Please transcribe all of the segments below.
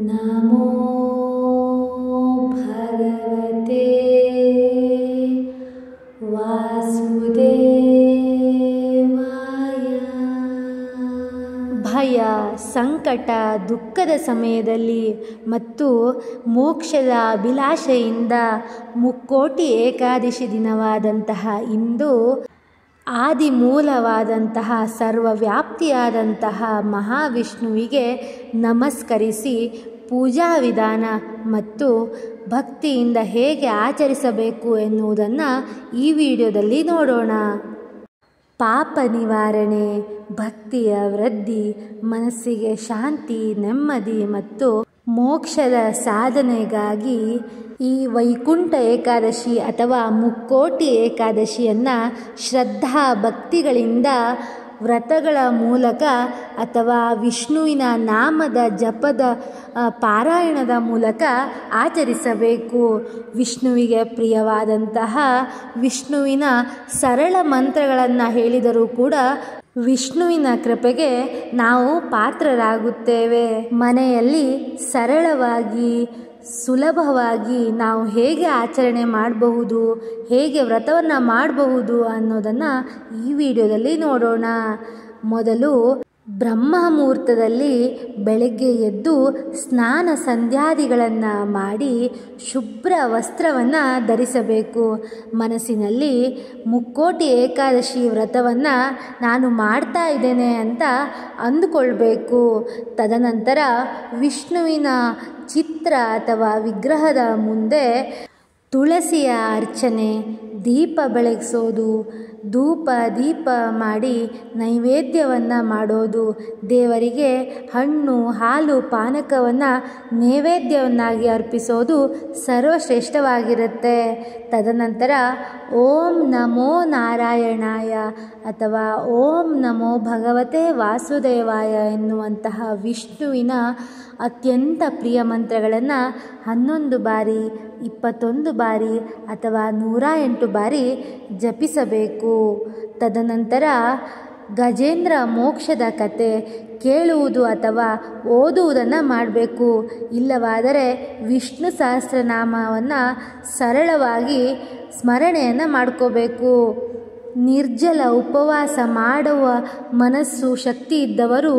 ನಮೋ ಭಗವತೆ ವಾಸುದೇವಾಯ. ಭಯ, ಸಂಕಟ, ದುಃಖದ ಸಮಯದಲ್ಲಿ ಮತ್ತು ಮೋಕ್ಷದ ಅಭಿಲಾಷೆಯಿಂದ ಮುಕ್ಕೋಟಿ ಏಕಾದಶಿ ದಿನವಾದಂತಹ ಇಂದು ಆದಿಮೂಲವಾದಂತಹ ಸರ್ವವ್ಯಾಪ್ತಿಯಾದಂತಹ ಮಹಾವಿಷ್ಣುವಿಗೆ ನಮಸ್ಕರಿಸಿ ಪೂಜಾ ವಿಧಾನ ಮತ್ತು ಭಕ್ತಿಯಿಂದ ಹೇಗೆ ಆಚರಿಸಬೇಕು ಎನ್ನುವುದನ್ನು ಈ ವಿಡಿಯೋದಲ್ಲಿ ನೋಡೋಣ. ಪಾಪ ನಿವಾರಣೆ, ಭಕ್ತಿಯ ವೃದ್ಧಿ, ಮನಸ್ಸಿಗೆ ಶಾಂತಿ, ನೆಮ್ಮದಿ ಮತ್ತು ಮೋಕ್ಷದ ಸಾಧನೆಗಾಗಿ ಈ ವೈಕುಂಠ ಏಕಾದಶಿ ಅಥವಾ ಮುಕ್ಕೋಟಿ ಏಕಾದಶಿಯನ್ನು ಶ್ರದ್ಧಾ ಭಕ್ತಿಗಳಿಂದ ವ್ರತಗಳ ಮೂಲಕ ಅಥವಾ ವಿಷ್ಣುವಿನ ನಾಮದ ಜಪದ ಪಾರಾಯಣದ ಮೂಲಕ ಆಚರಿಸಬೇಕು. ವಿಷ್ಣುವಿಗೆ ಪ್ರಿಯವಾದಂತಹ ವಿಷ್ಣುವಿನ ಸರಳ ಮಂತ್ರಗಳನ್ನು ಹೇಳಿದರೂ ಕೂಡ ವಿಷ್ಣುವಿನ ಕೃಪೆಗೆ ನಾವು ಪಾತ್ರರಾಗುತ್ತೇವೆ. ಮನೆಯಲ್ಲಿ ಸರಳವಾಗಿ ಸುಲಭವಾಗಿ ನಾವು ಹೇಗೆ ಆಚರಣೆ ಮಾಡಬಹುದು, ಹೇಗೆ ವ್ರತವನ್ನು ಮಾಡಬಹುದು ಅನ್ನೋದನ್ನು ಈ ವಿಡಿಯೋದಲ್ಲಿ ನೋಡೋಣ. ಮೊದಲು ಬ್ರಹ್ಮ ಮುಹೂರ್ತದಲ್ಲಿ ಬೆಳಗ್ಗೆ ಎದ್ದು ಸ್ನಾನ ಸಂಧ್ಯಾದಿಗಳನ್ನು ಮಾಡಿ ಶುಭ್ರ ವಸ್ತ್ರವನ್ನು ಧರಿಸಬೇಕು. ಮನಸ್ಸಿನಲ್ಲಿ ಮುಕ್ಕೋಟಿ ಏಕಾದಶಿ ವ್ರತವನ್ನು ನಾನು ಮಾಡ್ತಾ ಇದ್ದೇನೆ ಅಂತ ಅಂದುಕೊಳ್ಬೇಕು. ತದನಂತರ ವಿಷ್ಣುವಿನ ಚಿತ್ರ ಅಥವಾ ವಿಗ್ರಹದ ಮುಂದೆ ತುಳಸಿಯ ಅರ್ಚನೆ, ದೀಪ ಬೆಳಗಿಸೋದು, ಧೂಪ ದೀಪ ಮಾಡಿ ನೈವೇದ್ಯವನ್ನು ಮಾಡೋದು, ದೇವರಿಗೆ ಹಣ್ಣು ಹಾಲು ಪಾನಕವನ್ನು ನೈವೇದ್ಯವನ್ನಾಗಿ ಅರ್ಪಿಸೋದು ಸರ್ವಶ್ರೇಷ್ಠವಾಗಿರುತ್ತೆ. ತದನಂತರ ಓಂ ನಮೋ ನಾರಾಯಣಾಯ ಅಥವಾ ಓಂ ನಮೋ ಭಗವತೆ ವಾಸುದೇವಾಯ ಎನ್ನುವಂತಹ ವಿಷ್ಣುವಿನ ಅತ್ಯಂತ ಪ್ರಿಯ ಮಂತ್ರಗಳನ್ನು 11 ಬಾರಿ, 21 ಬಾರಿ ಅಥವಾ 108 ಬಾರಿ ಜಪಿಸಬೇಕು. ತದನಂತರ ಗಜೇಂದ್ರ ಮೋಕ್ಷದ ಕತೆ ಕೇಳುವುದು ಅಥವಾ ಓದುವುದನ್ನು ಮಾಡಬೇಕು. ಇಲ್ಲವಾದರೆ ವಿಷ್ಣು ಸಹಸ್ರನಾಮವನ್ನು ಸರಳವಾಗಿ ಸ್ಮರಣೆಯನ್ನು ಮಾಡ್ಕೋಬೇಕು. ನಿರ್ಜಲ ಉಪವಾಸ ಮಾಡುವ ಮನಸ್ಸು ಶಕ್ತಿ ಇದ್ದವರು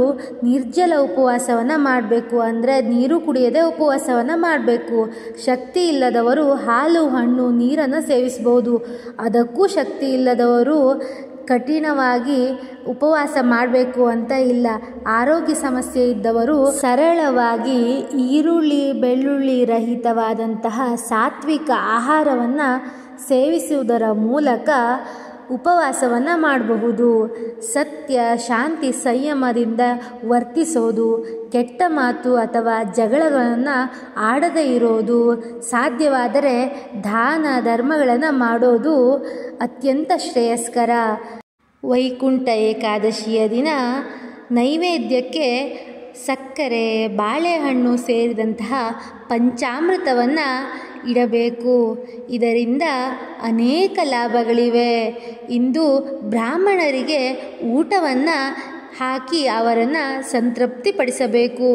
ನಿರ್ಜಲ ಉಪವಾಸವನ್ನು ಮಾಡಬೇಕು. ಅಂದರೆ ನೀರು ಕುಡಿಯದೆ ಉಪವಾಸವನ್ನು ಮಾಡಬೇಕು. ಶಕ್ತಿ ಇಲ್ಲದವರು ಹಾಲು ಹಣ್ಣು ನೀರನ್ನು ಸೇವಿಸ್ಬೋದು. ಅದಕ್ಕೂ ಶಕ್ತಿ ಇಲ್ಲದವರು ಕಠಿಣವಾಗಿ ಉಪವಾಸ ಮಾಡಬೇಕು ಅಂತ ಇಲ್ಲ. ಆರೋಗ್ಯ ಸಮಸ್ಯೆ ಇದ್ದವರು ಸರಳವಾಗಿ ಈರುಳ್ಳಿ ಬೆಳ್ಳುಳ್ಳಿ ರಹಿತವಾದಂತಹ ಸಾತ್ವಿಕ ಆಹಾರವನ್ನು ಸೇವಿಸುವುದರ ಮೂಲಕ ಉಪವಾಸವನ್ನು ಮಾಡಬಹುದು. ಸತ್ಯ, ಶಾಂತಿ, ಸಂಯಮದಿಂದ ವರ್ತಿಸೋದು, ಕೆಟ್ಟ ಮಾತು ಅಥವಾ ಜಗಳಗಳನ್ನು ಆಡದೇ ಇರೋದು, ಸಾಧ್ಯವಾದರೆ ದಾನ ಧರ್ಮಗಳನ್ನು ಮಾಡೋದು ಅತ್ಯಂತ ಶ್ರೇಯಸ್ಕರ. ವೈಕುಂಠ ಏಕಾದಶಿಯ ದಿನ ನೈವೇದ್ಯಕ್ಕೆ ಸಕ್ಕರೆ, ಬಾಳೆಹಣ್ಣು ಸೇರಿದಂತಹ ಪಂಚಾಮೃತವನ್ನು ಇಡಬೇಕು. ಇದರಿಂದ ಅನೇಕ ಲಾಭಗಳಿವೆ. ಇಂದು ಬ್ರಾಹ್ಮಣರಿಗೆ ಊಟವನ್ನು ಹಾಕಿ ಅವರನ್ನು ಸಂತೃಪ್ತಿಪಡಿಸಬೇಕು.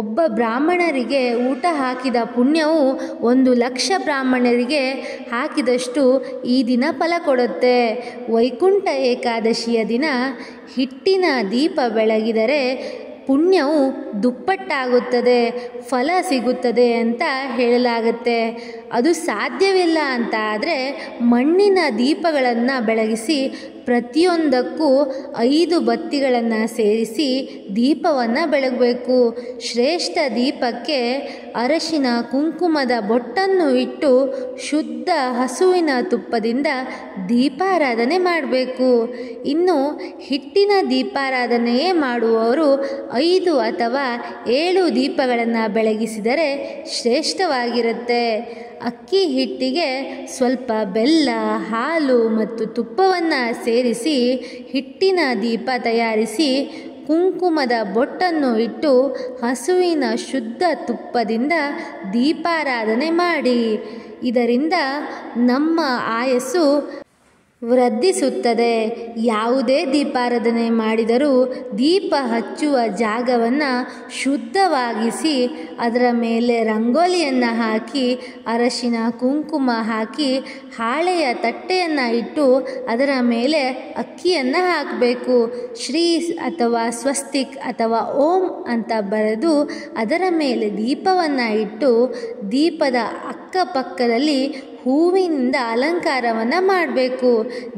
ಒಬ್ಬ ಬ್ರಾಹ್ಮಣರಿಗೆ ಊಟ ಹಾಕಿದ ಪುಣ್ಯವು 1,00,000 ಬ್ರಾಹ್ಮಣರಿಗೆ ಹಾಕಿದಷ್ಟು ಈ ದಿನ ಫಲ ಕೊಡುತ್ತೆ. ವೈಕುಂಠ ಏಕಾದಶಿಯ ದಿನ ಹಿಟ್ಟಿನ ದೀಪ ಬೆಳಗಿದರೆ ಪುಣ್ಯವು ದುಪ್ಪಟ್ಟಾಗುತ್ತದೆ, ಫಲ ಸಿಗುತ್ತದೆ ಅಂತ ಹೇಳಲಾಗುತ್ತೆ. ಅದು ಸಾಧ್ಯವಿಲ್ಲ ಅಂತ ಆದರೆ ಮಣ್ಣಿನ ದೀಪಗಳನ್ನು ಬೆಳಗಿಸಿ ಪ್ರತಿಯೊಂದಕ್ಕೂ 5 ಬತ್ತಿಗಳನ್ನು ಸೇರಿಸಿ ದೀಪವನ್ನು ಬೆಳಗಬೇಕು. ಶ್ರೇಷ್ಠ ದೀಪಕ್ಕೆ ಅರಶಿನ ಕುಂಕುಮದ ಬೊಟ್ಟನ್ನು ಇಟ್ಟು ಶುದ್ಧ ಹಸುವಿನ ತುಪ್ಪದಿಂದ ದೀಪಾರಾಧನೆ ಮಾಡಬೇಕು. ಇನ್ನು ಹಿಟ್ಟಿನ ದೀಪಾರಾಧನೆಯೇ ಮಾಡುವವರು 5 ಅಥವಾ 7 ದೀಪಗಳನ್ನು ಬೆಳಗಿಸಿದರೆ ಶ್ರೇಷ್ಠವಾಗಿರುತ್ತೆ. ಅಕ್ಕಿ ಹಿಟ್ಟಿಗೆ ಸ್ವಲ್ಪ ಬೆಲ್ಲ, ಹಾಲು ಮತ್ತು ತುಪ್ಪವನ್ನು ಸೇರಿಸಿ ಹಿಟ್ಟಿನ ದೀಪ ತಯಾರಿಸಿ ಕುಂಕುಮದ ಬೊಟ್ಟನ್ನು ಇಟ್ಟು ಹಸುವಿನ ಶುದ್ಧ ತುಪ್ಪದಿಂದ ದೀಪಾರಾಧನೆ ಮಾಡಿ. ಇದರಿಂದ ನಮ್ಮ ಆಯಸ್ಸು ವೃದ್ಧಿಸುತ್ತದೆ. ಯಾವುದೇ ದೀಪಾರಾಧನೆ ಮಾಡಿದರೂ ದೀಪ ಹಚ್ಚುವ ಜಾಗವನ್ನು ಶುದ್ಧವಾಗಿಸಿ ಅದರ ಮೇಲೆ ರಂಗೋಲಿಯನ್ನು ಹಾಕಿ ಅರಶಿನ ಕುಂಕುಮ ಹಾಕಿ ಹಾಳೆಯ ತಟ್ಟೆಯನ್ನು ಇಟ್ಟು ಅದರ ಮೇಲೆ ಅಕ್ಕಿಯನ್ನು ಹಾಕಬೇಕು. ಶ್ರೀ ಅಥವಾ ಸ್ವಸ್ತಿಕ್ ಅಥವಾ ಓಂ ಅಂತ ಬರೆದು ಅದರ ಮೇಲೆ ದೀಪವನ್ನು ಇಟ್ಟು ದೀಪದ ಅಕ್ಕಪಕ್ಕದಲ್ಲಿ ಹೂವಿನಿಂದ ಅಲಂಕಾರವನ್ನು ಮಾಡಬೇಕು.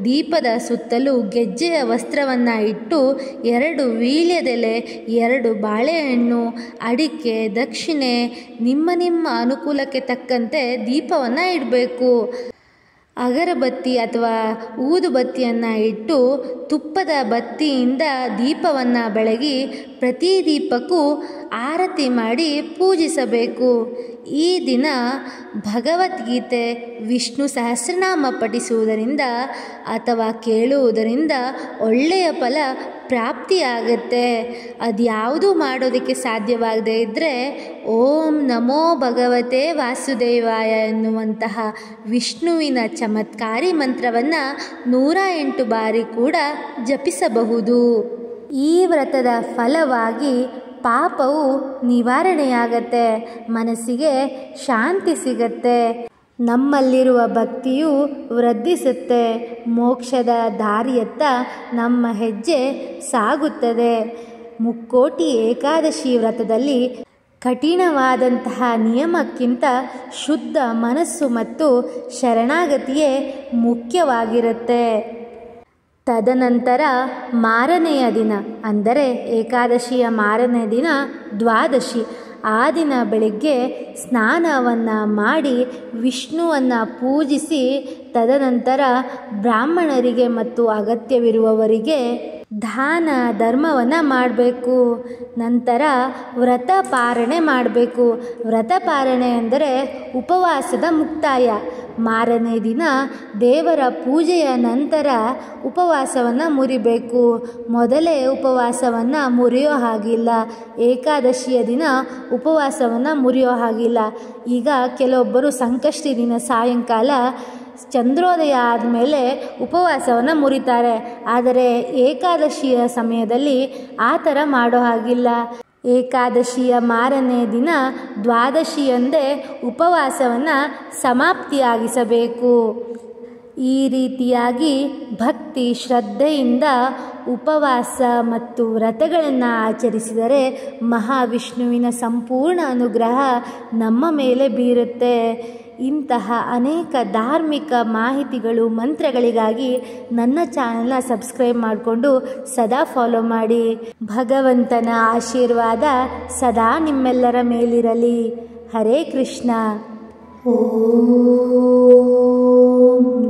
ದೀಪದ ಸುತ್ತಲೂ ಗೆಜ್ಜೆಯ ವಸ್ತ್ರವನ್ನು ಇಟ್ಟು 2 ವೀಳ್ಯದೆಲೆ, 2 ಬಾಳೆಹಣ್ಣು, ಅಡಿಕೆ, ದಕ್ಷಿಣೆ ನಿಮ್ಮ ಅನುಕೂಲಕ್ಕೆ ತಕ್ಕಂತೆ ದೀಪವನ್ನು ಇಡಬೇಕು. ಅಗರಬತ್ತಿ ಅಥವಾ ಊದುಬತ್ತಿಯನ್ನು ಇಟ್ಟು ತುಪ್ಪದ ಬತ್ತಿಯಿಂದ ದೀಪವನ್ನು ಬೆಳಗಿ ಪ್ರತಿ ದೀಪಕ್ಕೂ ಆರತಿ ಮಾಡಿ ಪೂಜಿಸಬೇಕು. ಈ ದಿನ ಭಗವದ್ಗೀತೆ, ವಿಷ್ಣು ಸಹಸ್ರನಾಮ ಪಠಿಸುವುದರಿಂದ ಅಥವಾ ಕೇಳುವುದರಿಂದ ಒಳ್ಳೆಯ ಫಲ ಪ್ರಾಪ್ತಿಯಾಗುತ್ತೆ. ಅದ್ಯಾವುದು ಮಾಡೋದಕ್ಕೆ ಸಾಧ್ಯವಾಗದೇ ಇದ್ದರೆ ಓಂ ನಮೋ ಭಗವತೆ ವಾಸುದೇವಾಯ ಎನ್ನುವಂತಹ ವಿಷ್ಣುವಿನ ಚಮತ್ಕಾರಿ ಮಂತ್ರವನ್ನು 108 ಬಾರಿ ಕೂಡ ಜಪಿಸಬಹುದು. ಈ ವ್ರತದ ಫಲವಾಗಿ ಪಾಪವು ನಿವಾರಣೆಯಾಗತ್ತೆ, ಮನಸ್ಸಿಗೆ ಶಾಂತಿ ಸಿಗತ್ತೆ, ನಮ್ಮಲ್ಲಿರುವ ಭಕ್ತಿಯು ವೃದ್ಧಿಸುತ್ತೆ, ಮೋಕ್ಷದ ದಾರಿಯತ್ತ ನಮ್ಮ ಹೆಜ್ಜೆ ಸಾಗುತ್ತದೆ. ಮುಕ್ಕೋಟಿ ಏಕಾದಶಿ ವ್ರತದಲ್ಲಿ ಕಠಿಣವಾದಂತಹ ನಿಯಮಕ್ಕಿಂತ ಶುದ್ಧ ಮನಸ್ಸು ಮತ್ತು ಶರಣಾಗತಿಯೇ ಮುಖ್ಯವಾಗಿರುತ್ತೆ. ತದನಂತರ ಮಾರನೆಯ ದಿನ ಅಂದರೆ ಏಕಾದಶಿಯ ಮಾರನೇ ದಿನ ದ್ವಾದಶಿ. ಆ ದಿನ ಬೆಳಿಗ್ಗೆ ಸ್ನಾನವನ್ನು ಮಾಡಿ ವಿಷ್ಣುವನ್ನು ಪೂಜಿಸಿ ತದನಂತರ ಬ್ರಾಹ್ಮಣರಿಗೆ ಮತ್ತು ಅಗತ್ಯವಿರುವವರಿಗೆ ದಾನ ಧರ್ಮವನ್ನು ಮಾಡಬೇಕು. ನಂತರ ವ್ರತ ಪಾರಣೆ ಮಾಡಬೇಕು. ವ್ರತ ಪಾರಣೆ ಅಂದರೆ ಉಪವಾಸದ ಮುಕ್ತಾಯ. ಮಾರನೇ ದಿನ ದೇವರ ಪೂಜೆಯ ನಂತರ ಉಪವಾಸವನ್ನು ಮುರಿಬೇಕು. ಮೊದಲೇ ಉಪವಾಸವನ್ನು ಮುರಿಯೋ ಹಾಗಿಲ್ಲ. ಏಕಾದಶಿಯ ದಿನ ಉಪವಾಸವನ್ನು ಮುರಿಯೋ ಹಾಗಿಲ್ಲ. ಈಗ ಕೆಲವೊಬ್ಬರು ಸಂಕಷ್ಟಿ ದಿನ ಸಾಯಂಕಾಲ ಚಂದ್ರೋದಯ ಆದಮೇಲೆ ಉಪವಾಸವನ್ನು ಮುರಿತಾರೆ. ಆದರೆ ಏಕಾದಶಿಯ ಸಮಯದಲ್ಲಿ ಆ ಥರ ಮಾಡೋ ಹಾಗಿಲ್ಲ. ಏಕಾದಶಿಯ ಮಾರನೇ ದಿನ ದ್ವಾದಶಿಯಂದೇ ಉಪವಾಸವನ್ನು ಸಮಾಪ್ತಿಯಾಗಿಸಬೇಕು. ಈ ರೀತಿಯಾಗಿ ಭಕ್ತಿ ಶ್ರದ್ಧೆಯಿಂದ ಉಪವಾಸ ಮತ್ತು ವ್ರತಗಳನ್ನು ಆಚರಿಸಿದರೆ ಮಹಾವಿಷ್ಣುವಿನ ಸಂಪೂರ್ಣ ಅನುಗ್ರಹ ನಮ್ಮ ಮೇಲೆ ಬೀರುತ್ತೆ. ಇಂತಹ ಅನೇಕ ಧಾರ್ಮಿಕ ಮಾಹಿತಿಗಳು ಮಂತ್ರಗಳಿಗಾಗಿ ನನ್ನ ಚಾನೆಲ್ನ ಸಬ್ಸ್ಕ್ರೈಬ್ ಮಾಡಿಕೊಂಡು ಸದಾ ಫಾಲೋ ಮಾಡಿ. ಭಗವಂತನ ಆಶೀರ್ವಾದ ಸದಾ ನಿಮ್ಮೆಲ್ಲರ ಮೇಲಿರಲಿ. ಹರೇ ಕೃಷ್ಣ. ಓಂ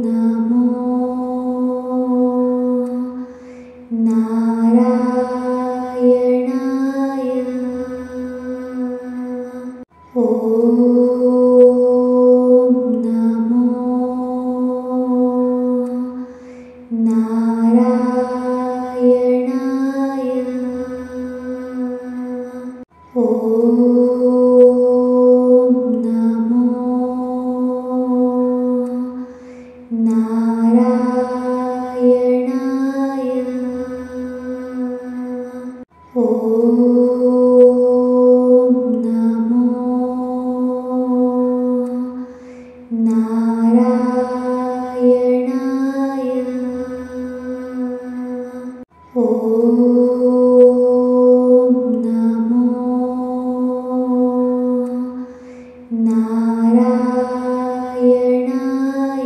ನಮೋ ನಾರಾಯಣಾಯ. ಓಂ ನಮೋ ನಾರಾಯಣಾಯ. ಓಂ ನಮೋ ನಾರಾಯಣಾಯ. ಓಂ ನಮೋ ನಾರಾಯಣಾಯ.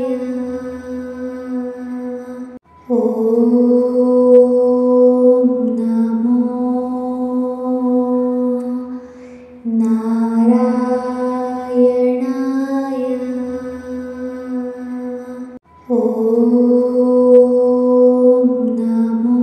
ಓಂ ನಮೋ ನಾರಾಯಣಾಯ. ಓಂ ನಮೋ ನಾರಾಯಣಾಯ. ಓಂ ನಮೋ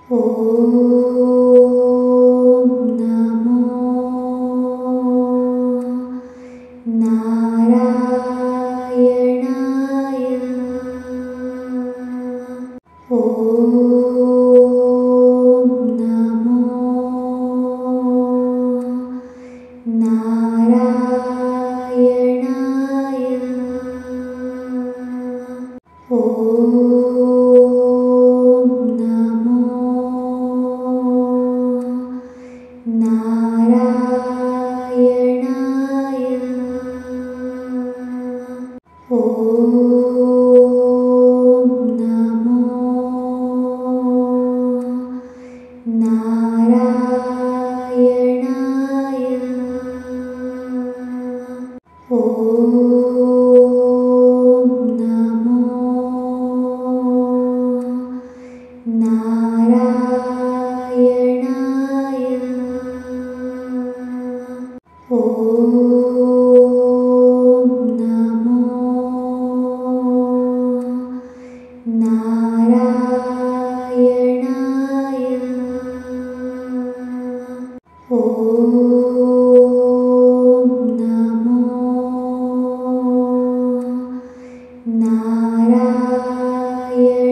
ഓം നമോ നാരായണായ. ഓം നമോ നാരായണായ. ഓം നമോ നാരായണായ. ഓം നമോ നാരായണായ. ഓം നമോ നാരായണായ. ഓം നമോ നാരായണായ. ഓം നമോ നാരായണായ. ഓം നമോ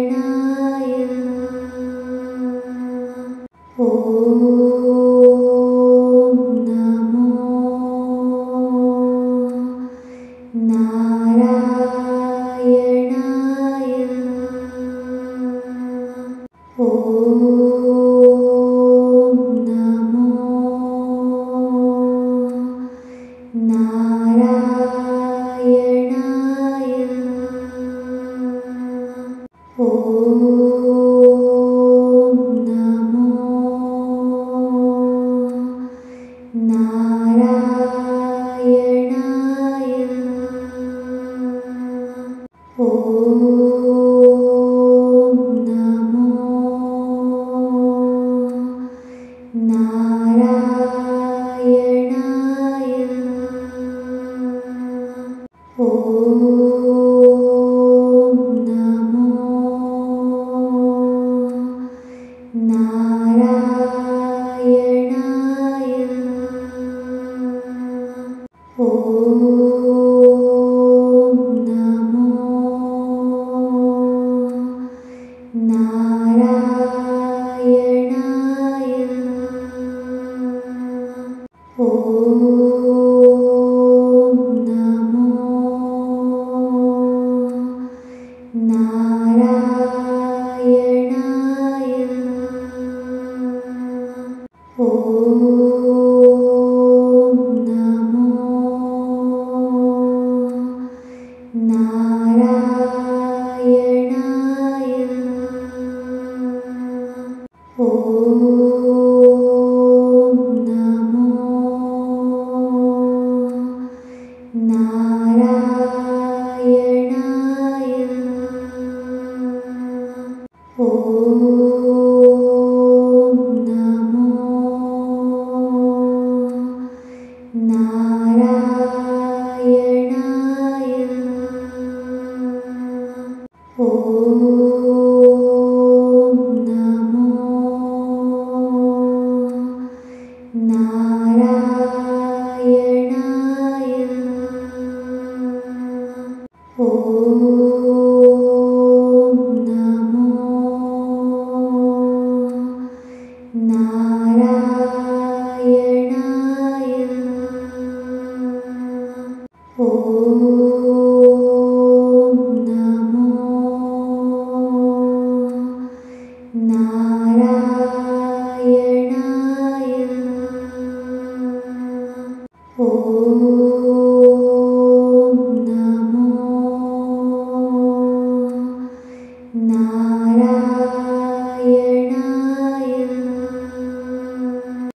നാരായണായ. ഓം നമോ നാരായണായ. ഓം നമോ നാരായണായ. ഓം നമോ നാരായണായ. ഓം നമോ നാരായണായ. ഓം നമോ നാരായണായ. ഓം നമോ നാരായണായ. ഓം നമോ നാരായണായ. ഓം